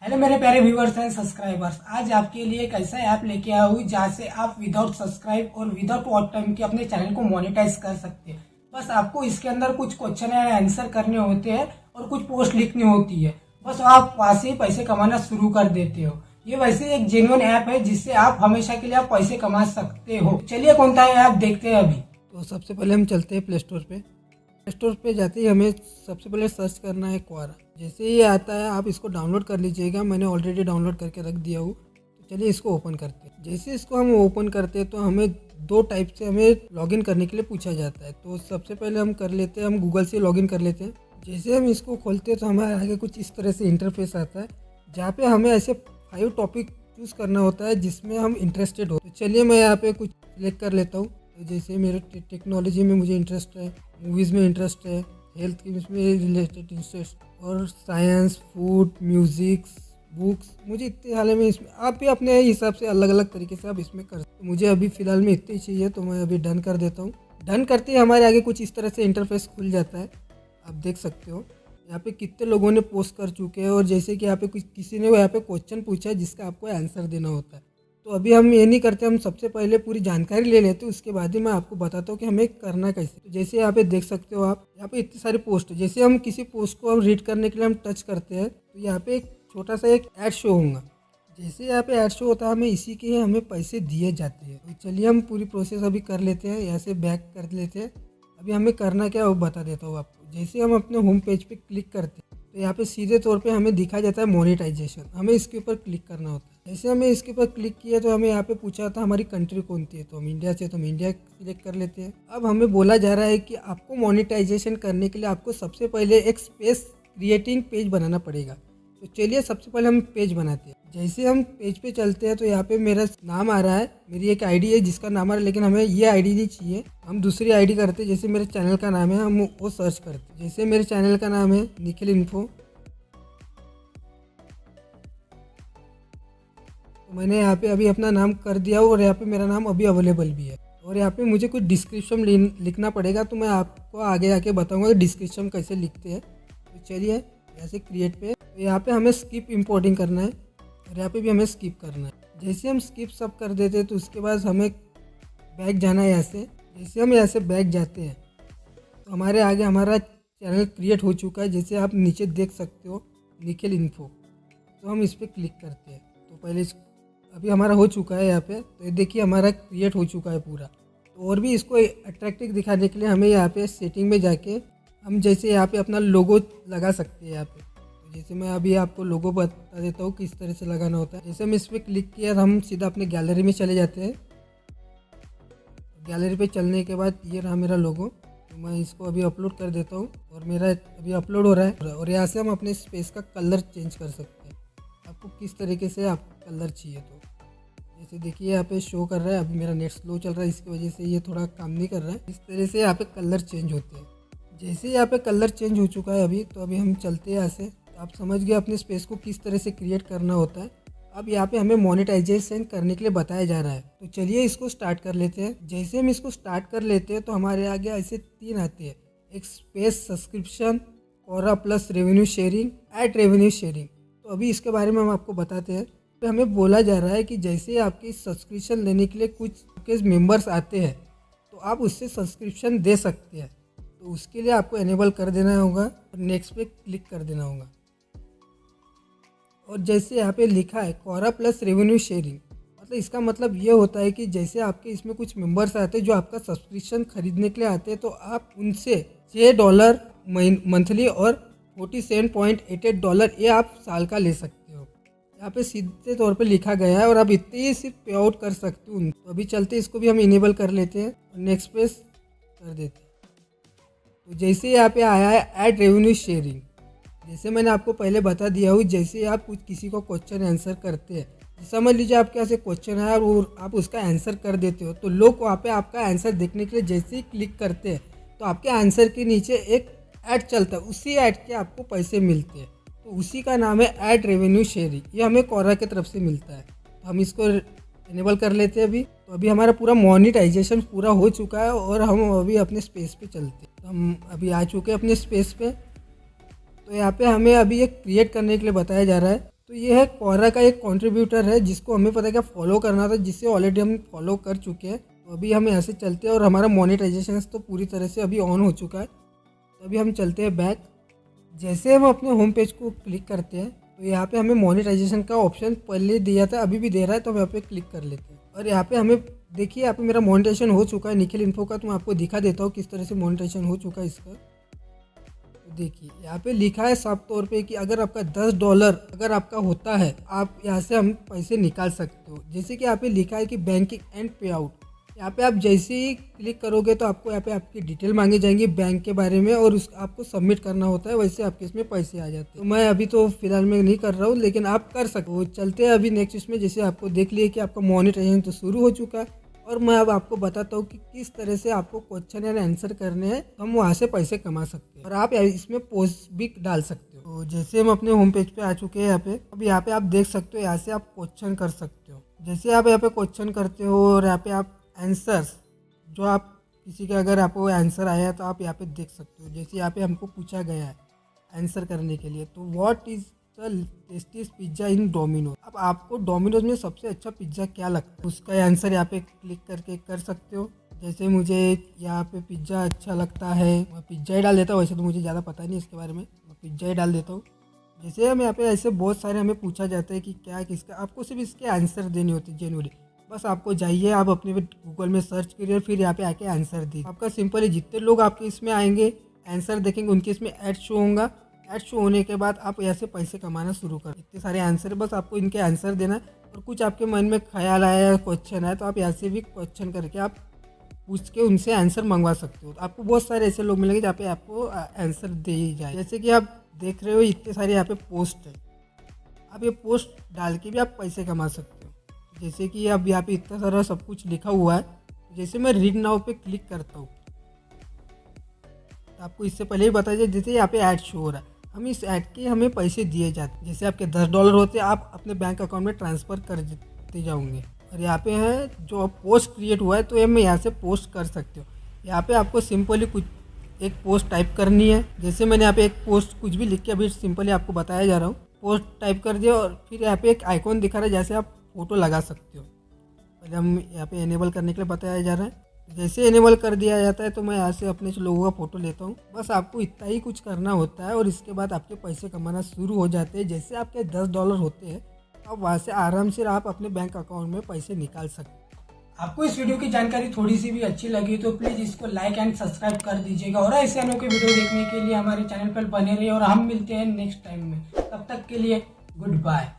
Hello मेरे प्यारे viewers and subscribers, आज आपके लिए एक ऐसा ऐप लेके आया हूँ जहाँ से आप विदाउट सब्सक्राइब और विदाउट वॉच टाइम के अपने चैनल को मोनेटाइज कर सकते हैं। बस आपको इसके अंदर कुछ क्वेश्चन एंड आंसर करने होते हैं और कुछ पोस्ट लिखनी होती है। बस आप वहाँ से पैसे कमाना शुरू कर देते हो। ये वैसे एक जेन्युइन ऐप है जिससे आप हमेशा के लिए आप पैसे कमा सकते हो। चलिए कौन सा ऐप देखते हैं अभी। तो सबसे पहले हम चलते हैं प्ले स्टोर पे। प्ले स्टोर पे जाते ही हमें सबसे पहले सर्च करना है क्वारा। जैसे ये आता है आप इसको डाउनलोड कर लीजिएगा। मैंने ऑलरेडी डाउनलोड करके रख दिया हूँ। तो चलिए इसको ओपन करते हैं। जैसे इसको हम ओपन करते हैं तो हमें दो टाइप से हमें लॉगिन करने के लिए पूछा जाता है। तो सबसे पहले हम कर लेते हैं, हम गूगल से लॉगिन कर लेते हैं। जैसे हम इसको खोलते हैं तो हमारे आगे कुछ इस तरह से इंटरफेस आता है जहाँ पे हमें ऐसे 5 टॉपिक चूज़ करना होता है जिसमें हम इंटरेस्टेड हो। तो चलिए मैं यहाँ पे कुछ सिलेक्ट कर लेता हूँ। जैसे मेरे टेक्नोलॉजी में मुझे इंटरेस्ट है, मूवीज़ में इंटरेस्ट है, हेल्थ की इसमें रिलेटेड इंटरेस्ट, और साइंस, फूड, म्यूज़िक, बुक्स, मुझे इतने हाल में इसमें आप भी अपने हिसाब से अलग अलग तरीके से आप इसमें कर सकते। मुझे अभी फ़िलहाल में इतनी चाहिए तो मैं अभी डन कर देता हूँ। डन करते ही हमारे आगे कुछ इस तरह से इंटरफेस खुल जाता है। आप देख सकते हो यहाँ पे कितने लोगों ने पोस्ट कर चुके हैं, और जैसे कि यहाँ पे कुछ किसी ने यहाँ पे क्वेश्चन पूछा है जिसका आपको आंसर देना होता है। तो अभी हम ये नहीं करते, हम सबसे पहले पूरी जानकारी ले लेते हैं, उसके बाद ही मैं आपको बताता हूँ कि हमें करना कैसे। तो जैसे यहाँ पे देख सकते हो आप, यहाँ पे इतनी सारी पोस्ट है। जैसे हम किसी पोस्ट को हम रीड करने के लिए हम टच करते हैं तो यहाँ पे एक छोटा सा एक ऐड शो होगा। जैसे यहाँ पे ऐड शो होता है हमें इसी के हमें पैसे दिए जाते हैं। तो चलिए हम पूरी प्रोसेस अभी कर लेते हैं, यहाँ से बैक कर लेते हैं। अभी हमें करना क्या है वो बता देता हूँ आपको। जैसे हम अपने होम पेज पे क्लिक करते हैं तो यहाँ पे सीधे तौर पे हमें दिखाया जाता है मोनेटाइजेशन। हमें इसके ऊपर क्लिक करना होता है। जैसे हमें इसके ऊपर क्लिक किया तो हमें यहाँ पे पूछा था हमारी कंट्री कौन सी है। तो हम इंडिया से, तो हम इंडिया सिलेक्ट कर लेते हैं। अब हमें बोला जा रहा है कि आपको मोनेटाइजेशन करने के लिए आपको सबसे पहले एक स्पेस क्रिएटिंग पेज बनाना पड़ेगा। तो चलिए सबसे पहले हम पेज बनाते हैं। जैसे हम पेज पे चलते हैं तो यहाँ पे मेरा नाम आ रहा है, मेरी एक आईडी है जिसका नाम आ रहा है, लेकिन हमें ये आईडी नहीं चाहिए। हम दूसरी आईडी करते हैं। जैसे मेरे चैनल का नाम है हम वो सर्च करते हैं। जैसे मेरे चैनल का नाम है निखिल इन्फो, तो मैंने यहाँ पे अभी अपना नाम कर दिया और यहाँ पे मेरा नाम अभी अवेलेबल भी है। और यहाँ पे मुझे कुछ डिस्क्रिप्शन लिखना पड़ेगा, तो मैं आपको आगे आके बताऊँगा कि डिस्क्रिप्शन कैसे लिखते हैं। तो चलिए ऐसे क्रिएट पे, तो यहाँ पे हमें स्किप इंपोर्टिंग करना है और यहाँ पे भी हमें स्किप करना है। जैसे हम स्किप सब कर देते हैं तो उसके बाद हमें बैक जाना है यहाँ से। जैसे हम यहाँ से बैक जाते हैं तो हमारे आगे हमारा चैनल क्रिएट हो चुका है। जैसे आप नीचे देख सकते हो निखिल इन्फो, तो हम इस पर क्लिक करते हैं। तो पहले अभी हमारा हो चुका है यहाँ पे, तो ये देखिए हमारा क्रिएट हो चुका है पूरा। तो और भी इसको अट्रैक्टिव दिखाने के लिए हमें यहाँ पे सेटिंग में जाके हम जैसे यहाँ पे अपना लोगो लगा सकते हैं यहाँ पे। तो जैसे मैं अभी आपको लोगो बता देता हूँ किस तरह से लगाना होता है। जैसे हम इस पर क्लिक किया तो हम सीधा अपने गैलरी में चले जाते हैं। गैलरी पे चलने के बाद ये रहा मेरा लोगो। तो मैं इसको अभी अपलोड कर देता हूँ और मेरा अभी अपलोड हो रहा है। और यहाँ से हम अपने स्पेस का कलर चेंज कर सकते हैं, आपको किस तरीके से आपको कलर चाहिए। तो जैसे देखिए यहाँ पे शो कर रहा है, अभी मेरा नेट स्लो चल रहा है इसकी वजह से ये थोड़ा काम नहीं कर रहा है। इस तरह से यहाँ पे कलर चेंज होते हैं। जैसे यहाँ पे कलर चेंज हो चुका है अभी, तो अभी हम चलते हैं यहाँ से। तो आप समझ गए अपने स्पेस को किस तरह से क्रिएट करना होता है। अब यहाँ पे हमें मोनेटाइजेशन करने के लिए बताया जा रहा है। तो चलिए इसको स्टार्ट कर लेते हैं। जैसे हम इसको स्टार्ट कर लेते हैं तो हमारे आगे ऐसे 3 आते हैं, एक space subscription, Quora plus revenue sharing, ad revenue sharing. तो अभी इसके बारे में हम आपको बताते हैं। तो हमें बोला जा रहा है कि जैसे आपकी सब्सक्रिप्शन लेने के लिए कुछ मेंबर्स आते हैं तो आप उससे सब्सक्रिप्शन दे सकते हैं। तो उसके लिए आपको एनेबल कर देना होगा और नेक्स्ट पे क्लिक कर देना होगा। और जैसे यहाँ पे लिखा है क्वोरा प्लस रेवेन्यू शेयरिंग, मतलब इसका मतलब ये होता है कि जैसे आपके इसमें कुछ मेंबर्स आते हैं जो आपका सब्सक्रिप्शन खरीदने के लिए आते हैं, तो आप उनसे $6 मंथली और $47.88 ये आप साल का ले सकते हो। यहाँ पे सीधे तौर पे लिखा गया है और आप इतने ही सिर्फ पे आउट कर सकते हो। तो अभी चलते इसको भी हम इनेबल कर लेते हैं और नेक्स्ट पे कर देते हैं। तो जैसे यहाँ पे आया है ऐड रेवेन्यू शेयरिंग, जैसे मैंने आपको पहले बता दिया हूँ, जैसे आप कुछ किसी को क्वेश्चन आंसर करते हैं, समझ लीजिए आपके यहाँ से क्वेश्चन है और आप उसका आंसर कर देते हो, तो लोग वहाँ पे आपका आंसर देखने के लिए जैसे ही क्लिक करते हैं तो आपके आंसर के नीचे एक ऐड चलता है, उसी ऐड के आपको पैसे मिलते हैं। तो उसी का नाम है ऐड रेवेन्यू शेयरिंग। ये हमें क्वोरा की तरफ से मिलता है। तो हम इसको इनेबल कर लेते हैं अभी। तो अभी हमारा पूरा मोनेटाइजेशन पूरा हो चुका है और हम अभी अपने स्पेस पे चलते हैं। तो हम अभी आ चुके हैं अपने स्पेस पे। तो यहाँ पे हमें अभी एक क्रिएट करने के लिए बताया जा रहा है। तो ये है क्वारा का एक कंट्रीब्यूटर है जिसको हमें पता है क्या फॉलो करना था, जिससे ऑलरेडी हम फॉलो कर चुके हैं। तो अभी हम यहाँ से चलते हैं और हमारा मोनेटाइजेशन तो पूरी तरह से अभी ऑन हो चुका है। तो अभी हम चलते हैं बैक। जैसे हम अपने होम पेज को क्लिक करते हैं तो यहाँ पे हमें मोनेटाइजेशन का ऑप्शन पहले दिया था, अभी भी दे रहा है, तो हम यहाँ पे क्लिक कर लेते हैं। और यहाँ पे हमें देखिए यहाँ पे मेरा मोनेटाइजेशन हो चुका है निखिल इन्फो का। तो मैं आपको दिखा देता हूँ किस तरह से मोनेटाइजेशन हो चुका है इसका। तो देखिए यहाँ पे लिखा है साफ तौर पे कि अगर आपका $10 अगर आपका होता है, आप यहाँ से हम पैसे निकाल सकते हो। जैसे कि यहाँ पे लिखा है कि बैंकिंग एंड पे आउट। यहाँ पे आप जैसे ही क्लिक करोगे तो आपको यहाँ पे आपकी डिटेल मांगी जाएंगी बैंक के बारे में, और आपको सबमिट करना होता है, वैसे आपके इसमें पैसे आ जाते हैं। तो मैं अभी तो फिलहाल में नहीं कर रहा हूँ, लेकिन आप कर सकते हो। चलते हैं अभी नेक्स्ट इसमें। जैसे आपको देख लिए कि आपका मॉनिटाइजेशन तो शुरू हो चुका है, और मैं अब आपको बताता हूँ कि किस तरह से आपको क्वेश्चन एंड आंसर करने हैं, हम वहाँ से पैसे कमा सकते हैं। और आप इसमें पोस्ट भी डाल सकते हो। तो जैसे हम अपने होम पेज पे आ चुके हैं यहाँ पे, अब यहाँ पे आप देख सकते हो, यहाँ से आप क्वेश्चन कर सकते हो। जैसे आप यहाँ पे क्वेश्चन करते हो और यहाँ पे आप आंसर्स जो आप किसी का अगर आपको आंसर आया है तो आप यहाँ पे देख सकते हो। जैसे यहाँ पे हमको पूछा गया है आंसर करने के लिए, तो what is the tastiest pizza in Domino's. अब आपको डोमिनोज में सबसे अच्छा पिज्ज़ा क्या लगता है, उसका आंसर यहाँ पे क्लिक करके कर सकते हो। जैसे मुझे यहाँ पे पिज्ज़ा अच्छा लगता है, मैं पिज्ज़ा ही डाल देता हूँ। वैसे तो मुझे ज़्यादा पता नहीं इसके बारे में, मैं पिज्ज़ा ही डाल देता हूँ। जैसे हम यहाँ पे ऐसे बहुत सारे हमें पूछा जाता है कि क्या किसका, आपको सिर्फ इसके आंसर देनी होती है जेन्युइनली। बस आपको जाइए, आप अपने गूगल में सर्च करिए और फिर यहाँ पे आके आंसर दी। आपका सिंपल है, जितने लोग आपके इसमें आएंगे आंसर देखेंगे उनके इसमें ऐड शो होगा। ऐड शो होने के बाद आप यहाँ से पैसे कमाना शुरू कर। इतने सारे आंसर, बस आपको इनके आंसर देना है। और कुछ आपके मन में ख्याल आया या क्वेश्चन है तो आप यहाँ से भी क्वेश्चन करके आप पूछ के उनसे आंसर मंगवा सकते हो। तो आपको बहुत सारे ऐसे लोग मिलेंगे जहाँ पे आपको आंसर दे ही जाए। जैसे कि आप देख रहे हो इतने सारे यहाँ पे पोस्ट है, आप ये पोस्ट डाल के भी आप पैसे कमा सकते हो। जैसे कि अब यहाँ पे इतना सारा सब कुछ लिखा हुआ है। जैसे मैं रीड नाउ पे क्लिक करता हूँ तो आपको इससे पहले ही बता दिया, जैसे यहाँ पे ऐड शो हो रहा है, हम इस ऐड के हमें पैसे दिए जाते हैं। जैसे आपके $10 होते हैं, आप अपने बैंक अकाउंट में ट्रांसफ़र कर देते जाओगे। और यहाँ पे है जो पोस्ट क्रिएट हुआ है, तो ये मैं यहाँ से पोस्ट कर सकते हो। यहाँ पे आपको सिंपली कुछ एक पोस्ट टाइप करनी है। जैसे मैंने यहाँ पे एक पोस्ट कुछ भी लिख के अभी सिंपली आपको बताया जा रहा हूँ। पोस्ट टाइप कर दिया और फिर यहाँ पे एक आइकॉन दिखा रहा है, जैसे आप फोटो लगा सकते हो। पहले हम यहाँ पे एनेबल करने के लिए बताया जा रहा है। जैसे एनेबल कर दिया जाता है तो मैं यहाँ से अपने लोगों का फ़ोटो लेता हूँ। बस आपको इतना ही कुछ करना होता है और इसके बाद आपके पैसे कमाना शुरू हो जाते हैं। जैसे आपके $10 होते हैं तो आप वहाँ से आराम से आप अपने बैंक अकाउंट में पैसे निकाल सकते हैं। आपको इस वीडियो की जानकारी थोड़ी सी भी अच्छी लगी तो प्लीज़ इसको लाइक एंड सब्सक्राइब कर दीजिएगा। और ऐसे अनोखे वीडियो देखने के लिए हमारे चैनल पर बने रहिए और हम मिलते हैं नेक्स्ट टाइम में। तब तक के लिए गुड बाय।